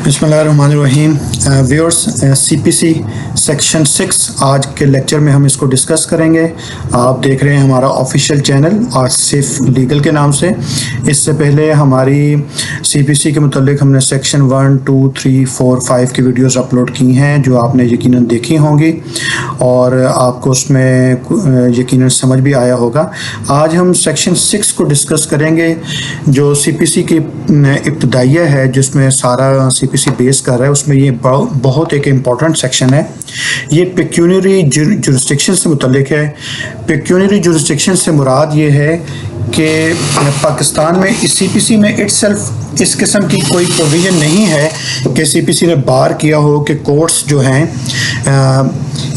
बिस्मिल्लाहिर्रहमानिर्रहीम। Viewers, CPC section 6 आज के लेक्चर में हम इसको डिस्कस करेंगे। आप देख रहे हैं हमारा ऑफिशियल चैनल आसिफ लीगल के नाम से। इससे पहले हमारी सीपीसी के मुतालिक हमने सेक्शन 1, 2, 3, 4, 5 की वीडियोस अपलोड की हैं जो आपने यकीनन देखी होंगी और आपको उसमें यकीनन समझ भी आया होगा। आज हम सेक्शन 6 को डिस्कस करेंगे जो सीपीसी की इब्तदाइया है, जिसमें सारा सीपीसी बेस कर रहा है। उसमें ये बहुत एक इम्पॉर्टेंट सेक्शन है। ये पेक्यूनियरी जुरिस्डिक्शन से मुतल्लिक है। पेक्यूनियरी जुरिस्डिक्शन से मुराद ये है कि पाकिस्तान में इस सीपीसी में इटसेल्फ इस किस्म की कोई प्रोविज़न नहीं है कि सीपीसी ने बार किया हो कि कोर्ट्स जो हैं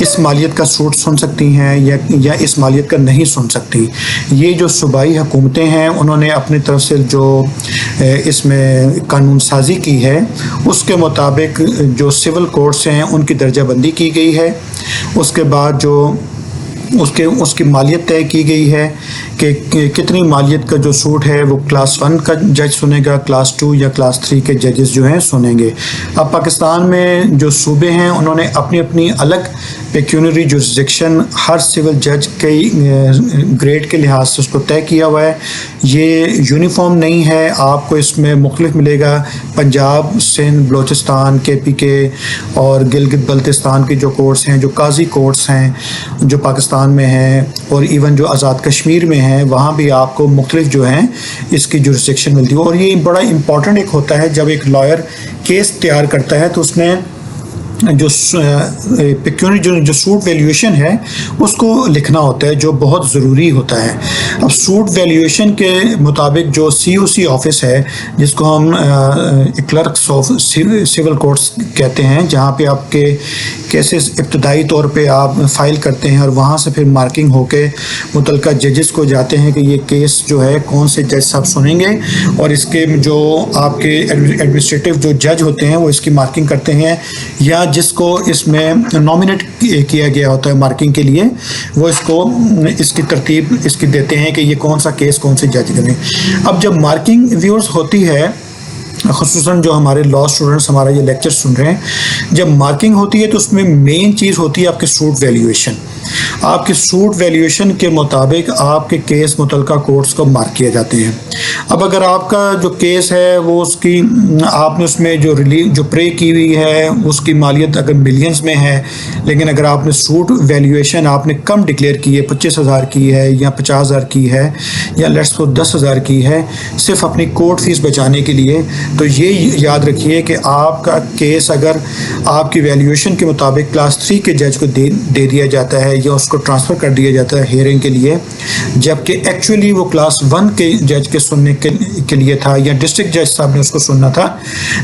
इस मालियत का सूट सुन सकती हैं या इस मालियत का नहीं सुन सकती। ये जो सूबाई हुकूमतें हैं उन्होंने अपनी तरफ से जो इसमें कानून साजी की है उसके मुताबिक जो सिविल कोर्ट्स हैं उनकी दर्जा बंदी की गई है। उसके बाद जो उसकी मालियत तय की गई है कि कितनी मालियत का जो सूट है वो क्लास 1 का जज सुनेगा, क्लास 2 या क्लास 3 के जजेस जो हैं सुनेंगे। अब पाकिस्तान में जो सूबे हैं उन्होंने अपनी अपनी अलग पेक्यूनियरी जुरिस्डिक्शन हर सिविल जज के ग्रेड के लिहाज से उसको तय किया हुआ है। ये यूनिफॉर्म नहीं है, आपको इसमें मुख्तलिफ मिलेगा। पंजाब, सिंध, बलूचिस्तान, KPK और गिलगित बल्तिस्तान की जो कोर्ट्स हैं, जो काजी कोर्ट्स हैं जो पाकिस्तान में हैं, और इवन जो आज़ाद कश्मीर में हैं, वहाँ भी आपको मुख्तलिफ जो हैं इसकी जुरिस्डिक्शन मिलती है। और ये बड़ा इम्पॉर्टेंट एक होता है, जब एक लॉयर केस तैयार करता है तो उसने जो पेक्यूनियरी जो सूट वैल्यूएशन है उसको लिखना होता है, जो बहुत ज़रूरी होता है। अब सूट वैल्यूएशन के मुताबिक जो COC ऑफिस है, जिसको हम क्लर्क्स ऑफ सिविल कोर्ट्स कहते हैं, जहाँ पे आपके केसेस इब्तदाई तौर पे आप फाइल करते हैं और वहाँ से फिर मार्किंग होके मुतल्लिका जजेस को जाते हैं कि ये केस जो है कौन से जज साहब सुनेंगे, और इसके जो आपके एडमिनिस्ट्रेटिव जो जज होते हैं वो इसकी मार्किंग करते हैं, या जिसको इसमें नॉमिनेट किया गया होता है मार्किंग के लिए वो इसकी तरतीब इसकी देते हैं कि ये कौन सा केस कौन से जज करें। अब जब मार्किंग व्यूअर्स होती है, ख़ुसूसन जो हमारे लॉ स्टूडेंट्स हमारा ये लेक्चर सुन रहे हैं, जब मार्किंग होती है तो उसमें मेन चीज़ होती है आपके सूट वैल्यूएशन। आपके सूट वैल्यूएशन के मुताबिक आपके केस मुतल्लिका कोर्ट्स को मार्क किए जाते हैं। अब अगर आपका जो केस है वो उसकी आपने उसमें जो प्रे की हुई है उसकी मालियत अगर मिलियंस में है, लेकिन अगर आपने सूट वैल्यूएशन आपने कम डिक्लेयर की है, 25,000 की है या 50,000 की है या लेट्स सपोज 10,000 की है, सिर्फ अपनी कोर्ट फीस बचाने के लिए, तो ये याद रखिए कि आपका केस अगर आपकी वैल्यूएशन के मुताबिक क्लास 3 के जज को दे दिया जाता है या उसको ट्रांसफ़र कर दिया जाता है हियरिंग के लिए, जबकि एक्चुअली वो क्लास 1 के जज के सुनने के लिए था या डिस्ट्रिक्ट जज साहब ने उसको सुनना था,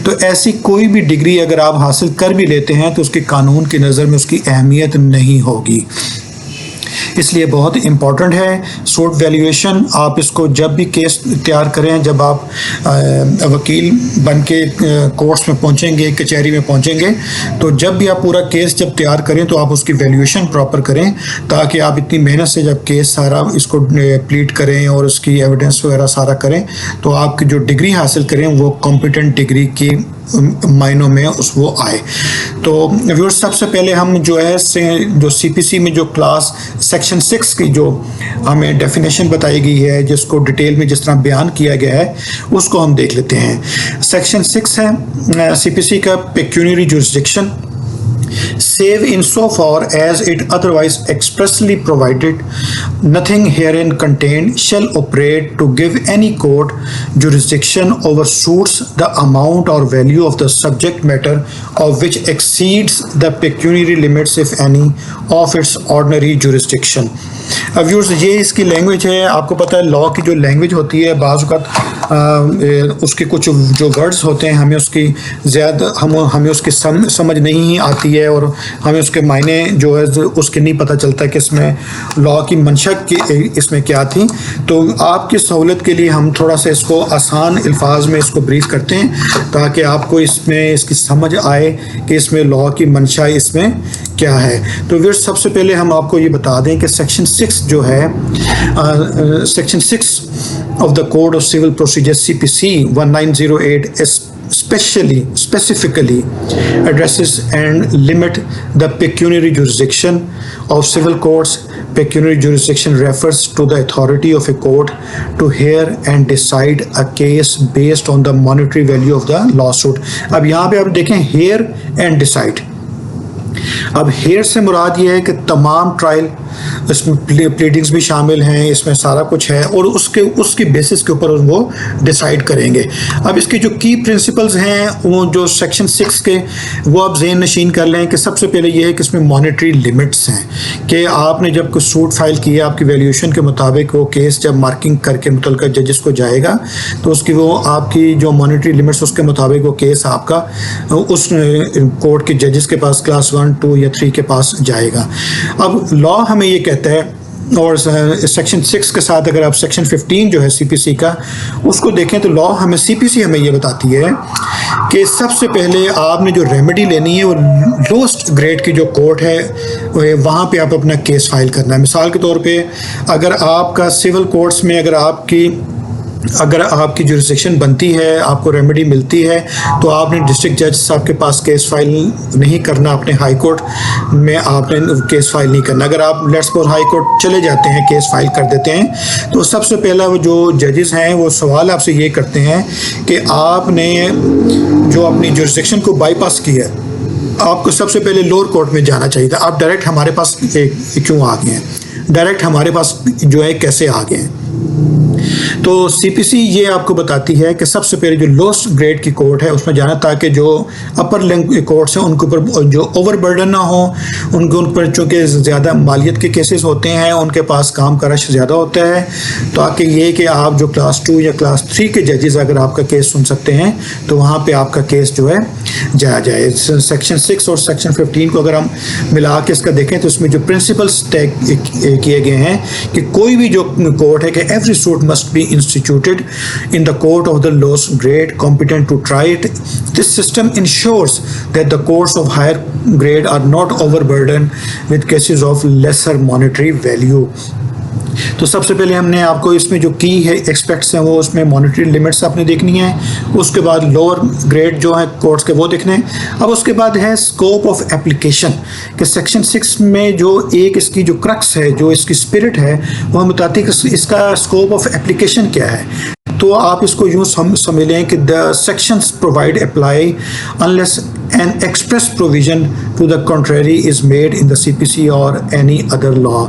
तो ऐसी कोई भी डिग्री अगर आप हासिल कर भी लेते हैं तो उसके कानून की नज़र में उसकी अहमियत नहीं होगी। इसलिए बहुत इम्पॉर्टेंट है सूट वैल्यूएशन। आप इसको जब भी केस तैयार करें, जब आप वकील बन के कोर्ट्स में पहुंचेंगे, कचहरी में पहुंचेंगे, तो जब भी आप पूरा केस जब तैयार करें तो आप उसकी वैल्यूएशन प्रॉपर करें, ताकि आप इतनी मेहनत से जब केस सारा इसको प्लीट करें और उसकी एविडेंस वगैरह सारा करें तो आपकी जो डिग्री हासिल करें वो कॉम्पिटेंट डिग्री की मायनों में वो आए। तो व्यूअर्स, सबसे पहले हम जो है जो CPC में जो क्लास सेक्शन 6 की जो हमें डेफिनेशन बताई गई है, जिसको डिटेल में जिस तरह बयान किया गया है उसको हम देख लेते हैं। सेक्शन 6 है CPC का पेक्यूनियरी jurisdiction. Save insofar as it otherwise expressly provided, nothing herein contained shall operate to give any court jurisdiction over suits the amount or value of the subject matter of which exceeds the pecuniary limits, if any, of its ordinary jurisdiction. अब viewers, ये इसकी language है। आपको पता है law की जो language होती है बाज़ वक़्त उसके कुछ जो वर्ड्स होते हैं हमें उसकी हमें उसकी समझ नहीं आती है और हमें उसके मायने जो है उसके नहीं पता चलता कि इसमें लॉ की मंशा की इसमें क्या थी। तो आपकी सहूलत के लिए हम थोड़ा सा इसको आसान अल्फाज में इसको ब्रीफ करते हैं ताकि आपको इसमें इसकी समझ आए कि इसमें लॉ की मंशा इसमें क्या है। तो फिर सबसे पहले हम आपको ये बता दें कि सेक्शन 6 जो है section 6 of the Code of Civil Procedure CPC 1908 specifically addresses and limit the pecuniary jurisdiction of civil courts. Pecuniary jurisdiction refers to the authority of a court to hear and decide a case based on the monetary value of the lawsuit. अब यहाँ पे आप देखें hear and decide. अब hair से मुराद ये है कि तमाम ट्रायल, इसमें प्लीडिंग्स भी शामिल हैं, इसमें सारा कुछ है, और उसकी बेसिस के ऊपर वो डिसाइड करेंगे. अब इसके जो की प्रिंसिपल्स हैं वो जो सेक्शन 6 के, वो आप ज़हन नशीन कर लें कि सबसे पहले ये है कि इसमें मॉनेटरी लिमिट्स हैं कि आपने जब कोई सूट फाइल किया, आपकी वैल्यूएशन के मुताबिक वो केस जब मार्किंग करके मुतल्लिका जजेस को जाएगा तो उसकी वो आपकी जो मॉनेटरी लिमिट्स उसके मुताबिक वो केस आपका उस कोर्ट के जजेस के पास क्लास 1, 2 या 3 के पास जाएगा. अब लॉ हमें ये कहता है, और सेक्शन 6 के साथ अगर आप सेक्शन 15 जो है सीपीसी का उसको देखें तो लॉ हमें सीपीसी हमें ये बताती है कि सबसे पहले आपने जो रेमेडी लेनी है वो लोएस्ट ग्रेड की जो कोर्ट है वहाँ पे आप अपना केस फाइल करना है. मिसाल के तौर पे अगर आपका सिविल कोर्ट्स में अगर आपकी जुरिस्डिक्शन बनती है, आपको रेमेडी मिलती है, तो आपने डिस्ट्रिक्ट जज साहब के पास केस फाइल नहीं करना, अपने हाई कोर्ट में आपने केस फाइल नहीं करना. अगर आप लेट्स सपोज हाई कोर्ट चले जाते हैं, केस फाइल कर देते हैं, तो सबसे पहला वो जो जजेस हैं वो सवाल आपसे ये करते हैं कि आपने जो अपनी जुरिस्डिक्शन को बाईपास किया है, आपको सबसे पहले लोअर कोर्ट में जाना चाहिए था. आप डायरेक्ट हमारे पास क्यों आ गए हैं, डायरेक्ट हमारे पास जो है कैसे आ गए हैं. तो सीपीसी ये आपको बताती है कि सबसे पहले जो लोएस्ट ग्रेड की कोर्ट है उसमें जाना, ताकि जो अपर लिंक कोर्ट्स हैं उनके ऊपर जो ओवर बर्डन ना हो, उनके ऊपर चूँकि ज़्यादा मालियत के केसेस होते हैं, उनके पास काम का रश ज़्यादा होता है, ताकि ये कि आप जो क्लास 2 या क्लास 3 के जजेस अगर आपका केस सुन सकते हैं तो वहाँ पर आपका केस जो है जाया जाए. सेक्शन 6 और सेक्शन 15 को अगर हम मिला के इसका देखें तो इसमें जो प्रिंसिपल्स तय किए गए हैं कि कोई भी जो कोर्ट है कि every suit must be instituted in the court of the lowest grade competent to try it. This system ensures that the courts of higher grade are not overburdened with cases of lesser monetary value. तो सबसे पहले हमने आपको इसमें जो की है aspects हैं वो उसमें मॉनेटरी लिमिट्स आपने देखनी है, उसके बाद लोअर ग्रेड जो है कोर्ट्स के वो देखने हैं. अब उसके बाद है स्कोप ऑफ एप्लीकेशन कि सेक्शन 6 में जो एक इसकी जो क्रक्स है, जो इसकी स्पिरिट है, वो हम बताती है कि इसका स्कोप ऑफ एप्लीकेशन क्या है. तो आप इसको यूँ समझ लें कि the sections provide apply unless an express provision to the contrary is made in the CPC or any other law.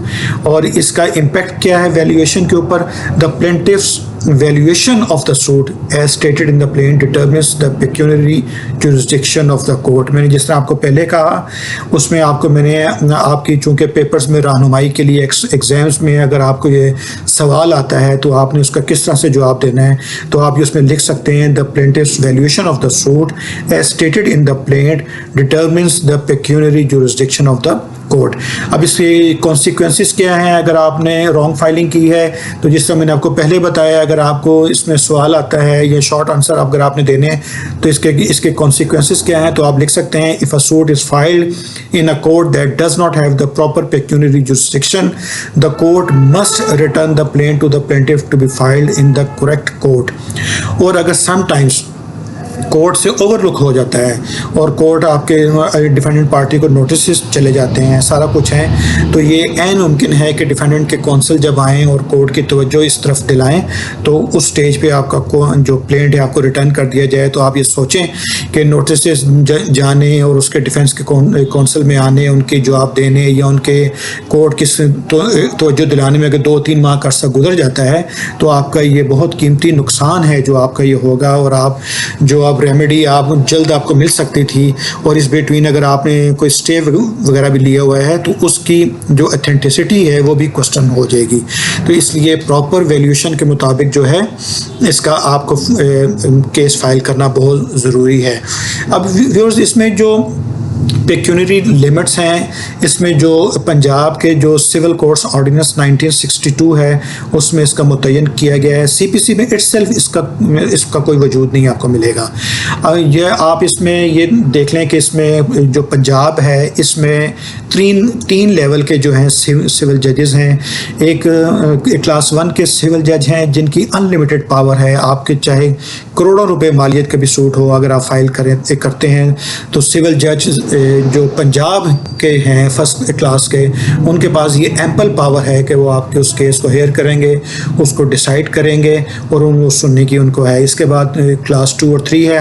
और इसका impact क्या है वैल्यूएशन के ऊपर. The plaintiff's valuation of the suit as stated in the plaint determines the pecuniary jurisdiction of the court. मैंने जिस तरह आपको पहले कहा उसमें आपको मैंने आपकी चूँकि पेपर्स में रहनुमाई के लिए एग्जाम्स में अगर आपको ये सवाल आता है तो आपने उसका किस तरह से जवाब देना है, तो आप उसमें लिख सकते हैं the plaintiff's valuation of the suit as stated in the plaint determines the pecuniary jurisdiction of the court. अब इसके कॉन्सिक्वेंसेस क्या हैं अगर आपने रॉन्ग फाइलिंग की है. तो जिस तरह मैंने आपको पहले बताया, अगर आपको इसमें सवाल आता है या शॉर्ट आंसर अगर आपने देने हैं तो इसके कॉन्सिक्वेंसेस क्या हैं, तो आप लिख सकते हैं if a suit is filed in a court that does not have the proper pecuniary jurisdiction the court must return the plaint to the plaintiff to be filed in the correct court. और अगर sometimes court से overlook हो जाता है और court आपके defendant party को notice चले जाते हैं, सारा कुछ है, तो ये ऐन मुमकिन है कि डिफेंडेंट के कौंसल जब आएँ और कोर्ट की तवज्जो इस तरफ दिलाएं तो उस स्टेज पे आपका जो प्लेंट है आपको रिटर्न कर दिया जाए. तो आप ये सोचें कि नोटिस जाने और उसके डिफेंस के कौंसल में आने, उनके जवाब देने या उनके कोर्ट की तवज्जो दिलाने में अगर 2-3 माह का अर्सा गुजर जाता है तो आपका ये बहुत कीमती नुकसान है जो आपका ये होगा. और आप जो आप रेमेडी आप जल्द आपको मिल सकती थी, और इस बिटवीन अगर आपने कोई स्टे वगैरह भी लिया हुआ है तो उसकी जो ऑथेंटिसिटी है वो भी क्वेश्चन हो जाएगी. तो इसलिए प्रॉपर वैल्यूएशन के मुताबिक जो है इसका आपको केस फाइल करना बहुत ज़रूरी है. अब व्यूअर्स इसमें जो پیکیونری لیمٹس ہیں اس میں جو پنجاب کے جو سول کوڈس آرڈیننس 1962 ہے اس میں اس کا متعین کیا گیا ہے. سی پی سی میں اٹ سیلف اس کا کوئی وجود نہیں آپ کو ملے گا. یہ آپ اس میں یہ دیکھ لیں کہ اس میں جو پنجاب ہے اس میں تین لیول کے جو ہیں سول ججز ہیں. ایک کلاس 1 کے سول جج ہیں جن کی ان لمیٹڈ پاور ہے. آپ کے چاہے کروڑوں روپے مالیت کا بھی سوٹ ہو اگر آپ فائل کرتے ہیں تو سول جج جو پنجاب کے ہیں فرسٹ کلاس کے ان کے پاس یہ ایمپل پاور ہے کہ وہ آپ کے اس کیس کو ہیئر کریں گے, اس کو ڈیسائیڈ کریں گے اور ان کو سننے کی ان کو ہے. اس کے بعد کلاس 2 اور 3 ہے.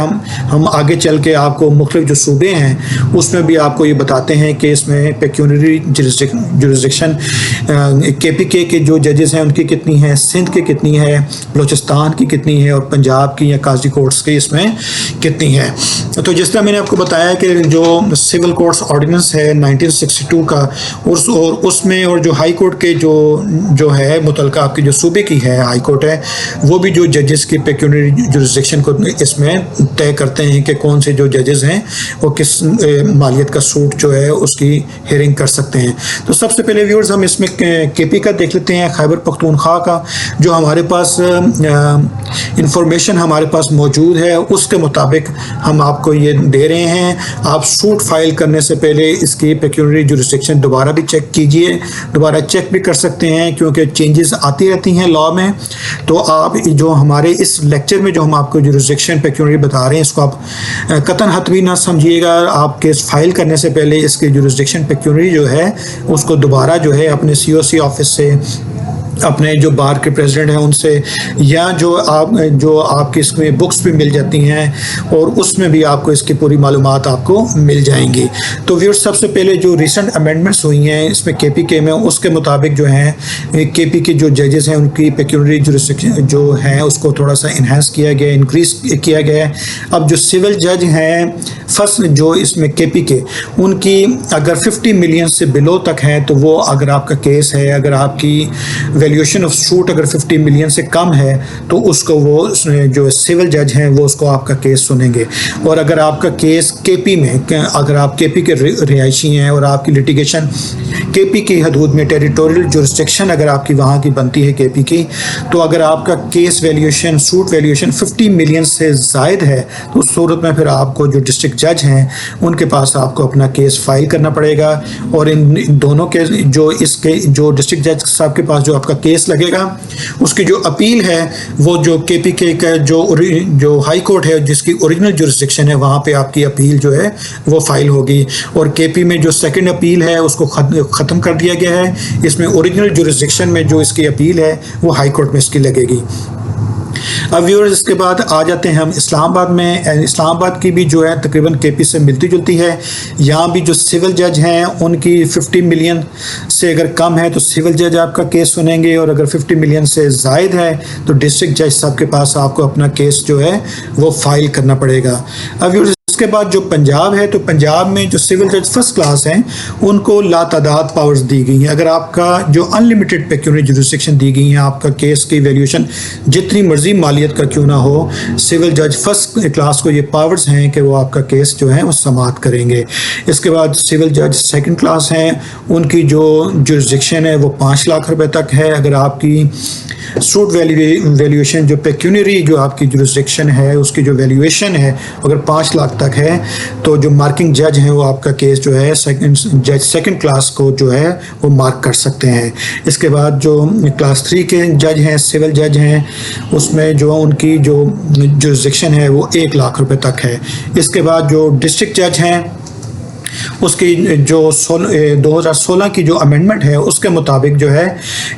ہم آگے چل کے آپ کو مختلف جو صوبے ہیں اس میں بھی آپ کو یہ بتاتے ہیں کہ اس میں پیکیونری جورسڈکشن کے پی کے جو ججز ہیں ان کی کتنی ہے, سندھ کی کتنی ہے, بلوچستان کی کتنی ہے اور پنجاب کی یا قاضی کورٹس کی اس میں کتنی ہے. تو جس طرح میں نے آپ کو بتایا کہ جو سول کورٹس آرڈیننس ہے 1962 کا اور اس میں اور جو ہائی کورٹ کے جو ہے متعلقہ آپ کے جو صوبے کی ہے ہائی کورٹ ہے وہ بھی جو ججز کی پیکیونری جورسڈکشن کو اس میں طے کرتے ہیں کہ کون سے جو ججز ہیں وہ کس مالیت کا سوٹ جو ہے اس کی ہیئرنگ کر سکتے ہیں. تو سب سے پہلے ویورز ہم اس میں کے پی کا دیکھ لیتے ہیں, خیبر پختونخوا کا. جو ہمارے پاس انفارمیشن ہمارے پاس موجود ہے اس کے مطابق ہم آپ کو یہ دے رہے ہیں. آپ سوٹ فائل کرنے سے پہلے اس کی پیکیونری جورسڈکشن دوبارہ بھی چیک کیجئے, دوبارہ چیک بھی کر سکتے ہیں کیونکہ چینجز آتی رہتی ہیں لا میں. تو آپ جو ہمارے اس لیکچر میں جو ہم آپ کو جورسڈکشن پیکیونری بتا رہے ہیں اس کو آپ قطعاً حتمی نہ سمجھیے گا. آپ کیس فائل کرنے سے پہلے اس کی جورسڈکشن پیکیونری جو ہے اس کو دوبارہ جو ہے اپنے سی او سی آفس سے, اپنے جو بار کے پریزیڈنٹ ہیں ان سے, یا جو آپ کی اس میں بکس بھی مل جاتی ہیں اور اس میں بھی آپ کو اس کی پوری معلومات آپ کو مل جائیں گی. تو ویور سب سے پہلے جو ریسنٹ امینڈمنٹس ہوئی ہیں اس میں کے پی کے میں اس کے مطابق جو ہیں کے پی کے جو ججز ہیں ان کی پیکیونری جورسڈکشن جو ہیں اس کو تھوڑا سا انہینس کیا گیا, انکریز کیا گیا ہے. اب جو سول جج ہیں فرسٹ جو اس میں کے پی کے ان کی اگر 50 ملین سے بلو تک ہے تو وہ اگر آپ کا کیس ہے, اگر آپ کی ویلیوشن آف سوٹ اگر 50 ملین سے کم ہے تو اس کو وہ جو سول جج ہیں وہ اس کو آپ کا کیس سنیں گے. اور اگر آپ کا کیس کے پی میں, اگر آپ کے پی کے رہائشی ہیں اور آپ کی لٹیگیشن کے پی کی حدود میں ٹیریٹوریل جورسڈکشن اگر آپ کی وہاں کی بنتی ہے کے پی کی, تو اگر آپ کا کیس ویلیوشن سوٹ ویلیوشن 50 ملین سے زائد ہے تو اس صورت میں پھر آپ کو جو ڈسٹرکٹ جج ہیں ان کے پاس آپ کو اپنا کیس فائل کرنا پڑے گا. اور ان دونوں کے جو ڈسٹرکٹ جج صاحب کے پاس جو آپ کا کیس لگے گا اس کی جو اپیل ہے وہ جو کے پی کے کا جو ہائی کورٹ ہے جس کی اوریجنل جورسڈکشن ہے وہاں پہ آپ کی اپیل جو ہے وہ فائل ہوگی. اور کے پی میں جو سیکنڈ اپیل ہے اس کو ختم کر دیا گیا ہے. اس میں اوریجنل جورسڈکشن میں جو اس کی اپیل ہے وہ ہائی کورٹ میں اس کی لگے گی. اب ویورز اس کے بعد آ جاتے ہیں ہم اسلام آباد میں. اسلام آباد کی بھی جو ہے تقریباً کے پی سے ملتی جلتی ہے. یہاں بھی جو سول جج ہیں ان کی 50 ملین سے اگر کم ہے تو سول جج آپ کا کیس سنیں گے, اور اگر 50 ملین سے زائد ہے تو ڈسٹرکٹ جج صاحب کے پاس آپ کو اپنا کیس جو ہے وہ فائل کرنا پڑے گا. اب ویورز اس کے بعد جو پنجاب ہے تو پنجاب میں جو سول جج فرسٹ کلاس ہیں ان کو لاتعداد پاورز دی گئی ہیں. اگر آپ کا جو ان لمیٹڈ پیکیونری جورسڈکشن دی گئی ہیں, آپ کا کیس کی ویلیوشن جتنی مرضی مالیت کا کیوں نہ ہو, سول جج فرسٹ کلاس کو یہ پاورز ہیں کہ وہ آپ کا کیس جو ہے وہ سماعت کریں گے. اس کے بعد سول جج سیکنڈ کلاس ہیں, ان کی جو جورسڈکشن ہے وہ 5 لاکھ روپے تک ہے. اگر آپ کی سوٹ ویلیویشن جو پیکیونری جو آپ کی جورسڈکشن ہے اس کی جو ویلیویشن ہے اگر 5 لاکھ تک ہے تو جو مارکنگ جج ہیں وہ آپ کا کیس جو ہے سیکنڈ کلاس کو جو ہے وہ مارک کر سکتے ہیں. اس کے بعد جو کلاس 3 کے جج ہیں سول جج ہیں اس میں جو ان کی جو جورسڈکشن ہے وہ 1 لاکھ روپے تک ہے. اس کے بعد جو ڈسٹرکٹ جج ہیں اس کی جو 2016 کی جو امینڈمنٹ ہے اس کے مطابق جو ہے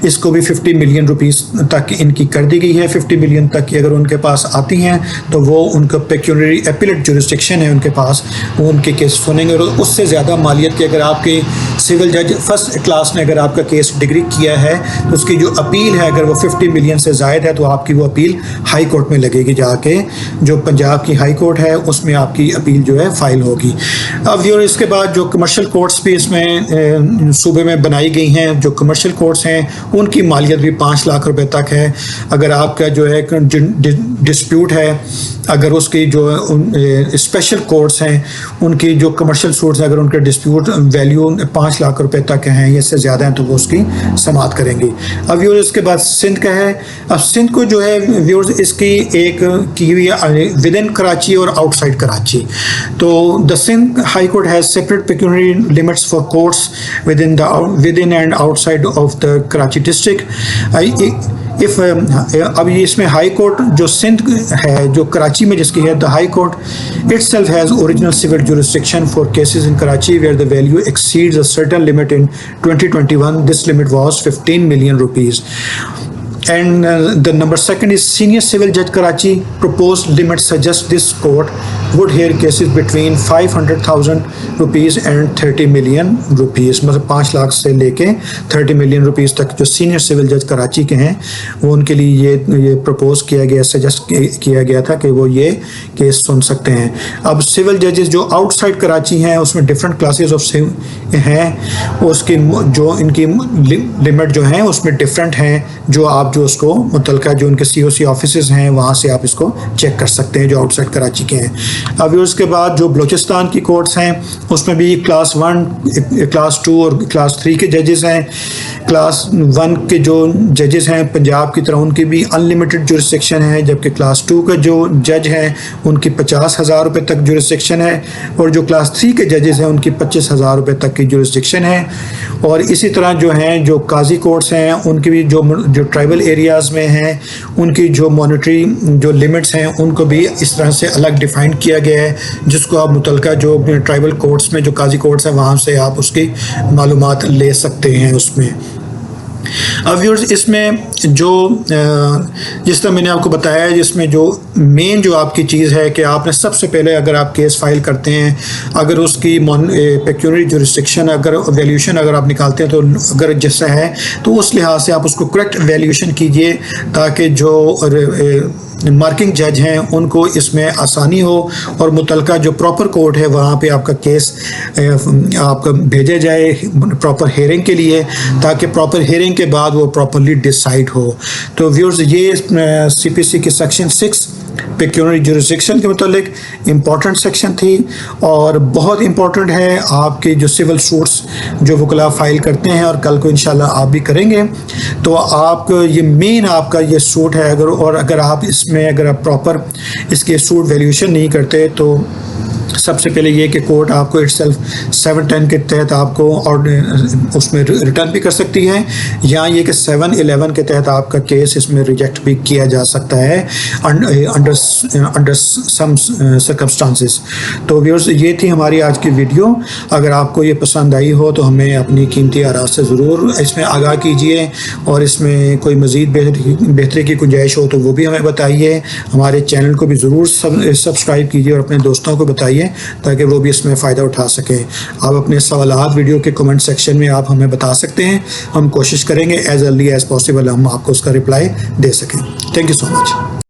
اس کو بھی 50 ملین روپیز تک ان کی کر دی گئی ہے. 50 ملین تک کی اگر ان کے پاس آتی ہیں تو وہ ان کا پیکیونری اپیلیٹ جورسڈکشن ہے ان کے پاس, وہ ان کے کیس سنیں گے. اور اس سے زیادہ مالیت کی اگر آپ کی सिविल जज फर्स्ट क्लास ने अगर आपका केस डिग्री किया है तो उसकी जो अपील है अगर वो 50 मिलियन से ज़ायद है तो आपकी वो अपील हाई कोर्ट में लगेगी, जाके जो पंजाब की हाई कोर्ट है उसमें आपकी अपील जो है फ़ाइल होगी। अब ये इसके बाद जो कमर्शियल कोर्ट्स भी इसमें सूबे में बनाई गई हैं, जो कमर्शियल कोर्ट्स हैं उनकी मालियत भी 5 लाख रुपए तक है। अगर आपका जो है डिस्प्यूट है, अगर उसकी जो स्पेशल कोर्ट्स हैं उनकी जो कमर्शियल सूट्स हैं अगर उनके डिस्प्यूट वैल्यू 5 लाख रुपए तक हैं या इससे ज़्यादा हैं तो वो उसकी समाअत करेंगी। अब व्यूअर्स इसके बाद सिंध का है। अब सिंध को जो है व्यूअर्स इसकी एक की हुई है विद इन कराची और आउटसाइड कराची। तो the Sindh high court has separate pecuniary limits for courts within and outside of the Karachi district. अब इसमें हाई कोर्ट जो सिंध है जो कराची में जिसकी है, the high court itself has original civil jurisdiction for cases in Karachi where the value exceeds a certain limit. In 2021 this limit was 15 million rupees. And the number second is Senior Civil Judge Karachi. Proposed limit suggests this court would hear cases between 500,000 rupees and 30 million rupees, मतलब 5 लाख से लेके 30 million rupees तक जो senior civil जज कराची के हैं वो उनके लिए ये प्रपोज किया गया, सजेस्ट किया गया था कि वो ये केस सुन सकते हैं। अब सिविल जजेस जो आउटसाइड कराची हैं उसमें डिफरेंट क्लासेस ऑफ हैं, उसकी जो इनकी लिमिट जो हैं उसमें डिफरेंट हैं, जो आप जो उसको मुतलका जो उनके COC ऑफिसेज हैं वहाँ से आप इसको चेक कर सकते हैं जो आउटसाइड कराची के हैं। अब उसके बाद जो बलूचिस्तान की कोर्ट्स हैं उसमें भी क्लास 1, क्लास 2 और क्लास 3 के जजेस हैं। क्लास 1 के जो जजेस हैं पंजाब की तरह उनकी भी अनलिमिटेड जुरिस्डिक्शन है, जबकि क्लास 2 के जो जज हैं उनकी 50,000 रुपये तक जुरिस्डिक्शन है और जो क्लास 3 के जजेस हैं उनकी 25,000 रुपये तक की जुरिस्डिक्शन है। और इसी तरह जो हैं जो काजी कोर्ट्स हैं उनकी भी जो ट्राइबल एरियाज़ में हैं उनकी जो मॉनिटरी जो लिमिट्स हैं उनको भी इस तरह से अलग डिफ़ाइन किया गया है, जिसको आप मुतलका जो ट्राइबल कोर्ट्स में जो काजी कोर्ट्स हैं वहाँ से आप उसकी मालूमात ले सकते हैं उसमें। अब व्यूअर्स इसमें जो जिस तरह मैंने आपको बताया जिसमें जो मेन जो आपकी चीज़ है कि आपने सबसे पहले अगर आप केस फाइल करते हैं अगर उसकी पेक्यूनरी जुरिस्डिक्शन अगर वैल्यूशन अगर आप निकालते हैं तो अगर जैसा है तो उस लिहाज से आप उसको करेक्ट वैल्यूशन कीजिए ताकि जो मार्किंग जज हैं उनको इसमें आसानी हो और मुतलका जो प्रॉपर कोर्ट है वहाँ पे आपका केस आपका भेजा जाए प्रॉपर हेयरिंग के लिए ताकि प्रॉपर हेयरिंग के बाद वो प्रॉपरली डिसाइड हो। तो व्यूअर्स ये CPC की सेक्शन 6 पेक्यूनरी जुरिस्डिक्शन के मुतालिक इम्पॉर्टेंट सेक्शन थी और बहुत इम्पॉर्टेंट है आपके जो सिविल सूट्स जो वकला फाइल करते हैं और कल को इंशाल्लाह आप भी करेंगे तो आप ये मेन आपका ये सूट है अगर आप इसमें अगर आप प्रॉपर इसके सूट वैल्यूशन नहीं करते तो सबसे पहले ये कि कोर्ट आपको इटसेल्फ 710 के तहत आपको और उसमें रिटर्न भी कर सकती है या ये कि 711 के तहत आपका केस इसमें रिजेक्ट भी किया जा सकता है अंडर सम सर्कमस्टांसेस। तो व्यूअर्स ये थी हमारी आज की वीडियो। अगर आपको ये पसंद आई हो तो हमें अपनी कीमती आरात से ज़रूर इसमें आगाह कीजिए और इसमें कोई मज़ीद बेहतरी की गुंजाइश हो तो वो भी हमें बताइए। हमारे चैनल को भी ज़रूर सब्सक्राइब कीजिए और अपने दोस्तों को बताइए ताकि वो भी इसमें फ़ायदा उठा सकें। आप अपने सवालात वीडियो के कमेंट सेक्शन में आप हमें बता सकते हैं, हम कोशिश करेंगे एज अर्ली एज़ पॉसिबल हम आपको उसका रिप्लाई दे सकें। Thank you so much.